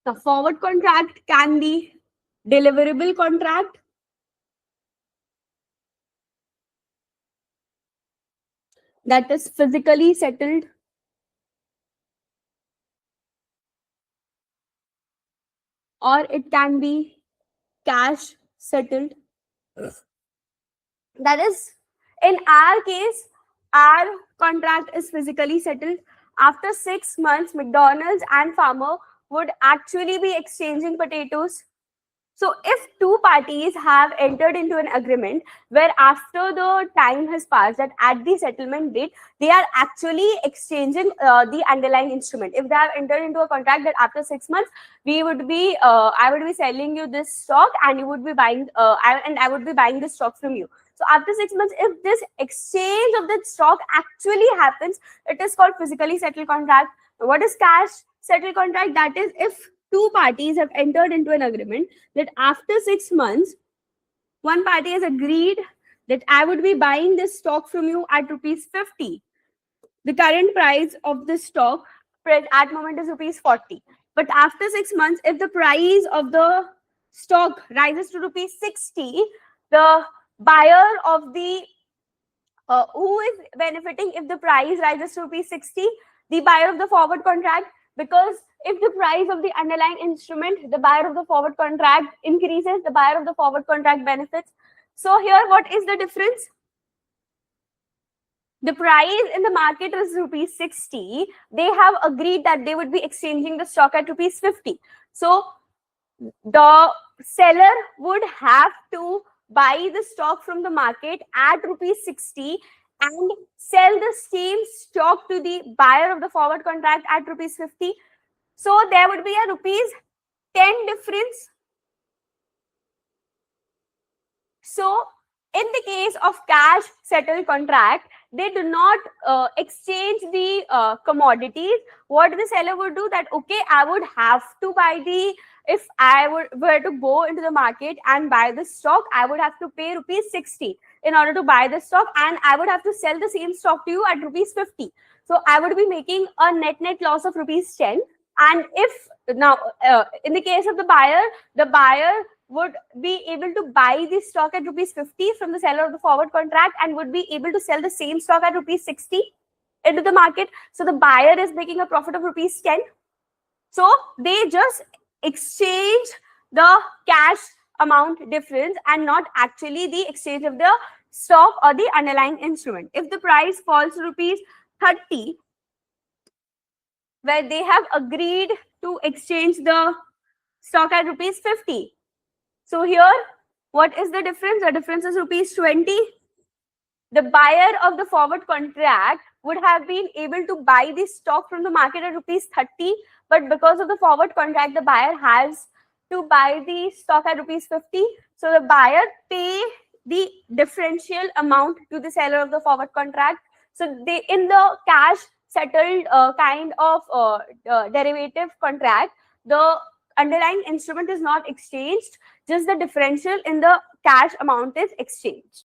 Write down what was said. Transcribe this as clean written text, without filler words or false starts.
The forward contract can be deliverable contract, that is physically settled, or it can be cash settled. That is, in our case, our contract is physically settled. After 6 months, McDonald's and farmer would actually be exchanging potatoes. So if two parties have entered into an agreement where after the time has passed, that at the settlement date, they are actually exchanging the underlying instrument. If they have entered into a contract that after 6 months, I would be selling you this stock and you would be buying, I would be buying this stock from you. So after 6 months, if this exchange of the stock actually happens, it is called physically settled contract. What is cash settled contract? That is, if two parties have entered into an agreement that after 6 months, one party has agreed that I would be buying this stock from you at rupees 50. The current price of the stock at moment is rupees 40. But after 6 months, if the price of the stock rises to rupees 60, the buyer of the who is benefiting if the price rises to rupees 60? The buyer of the forward contract, because if the price of the underlying instrument, the buyer of the forward contract increases, the buyer of the forward contract benefits. So here, what is the difference? The price in the market is rupees 60. They have agreed that they would be exchanging the stock at rupees 50. So the seller would have to buy the stock from the market at rupees 60 and sell the same stock to the buyer of the forward contract at rupees 50. So there would be a rupees 10 difference. So in the case of cash settled contract, they do not exchange the commodities. What the seller would do, that okay, I would have to buy the, if I were to go into the market and buy the stock, I would have to pay rupees 60 in order to buy the stock, and I would have to sell the same stock to you at rupees 50. So I would be making a net loss of rupees 10. And if now in the case of the buyer would be able to buy the stock at rupees 50 from the seller of the forward contract and would be able to sell the same stock at rupees 60 into the market. So the buyer is making a profit of rupees 10. So they just exchange the cash amount difference and not actually the exchange of the stock or the underlying instrument. If the price falls to rupees 30, where they have agreed to exchange the stock at rupees 50. So here, what is the difference? The difference is rupees 20. The buyer of the forward contract would have been able to buy the stock from the market at rupees 30, but because of the forward contract, the buyer has to buy the stock at rupees 50. So the buyer pay the differential amount to the seller of the forward contract. So they, in the cash settled kind of derivative contract, the underlying instrument is not exchanged, just the differential in the cash amount is exchanged.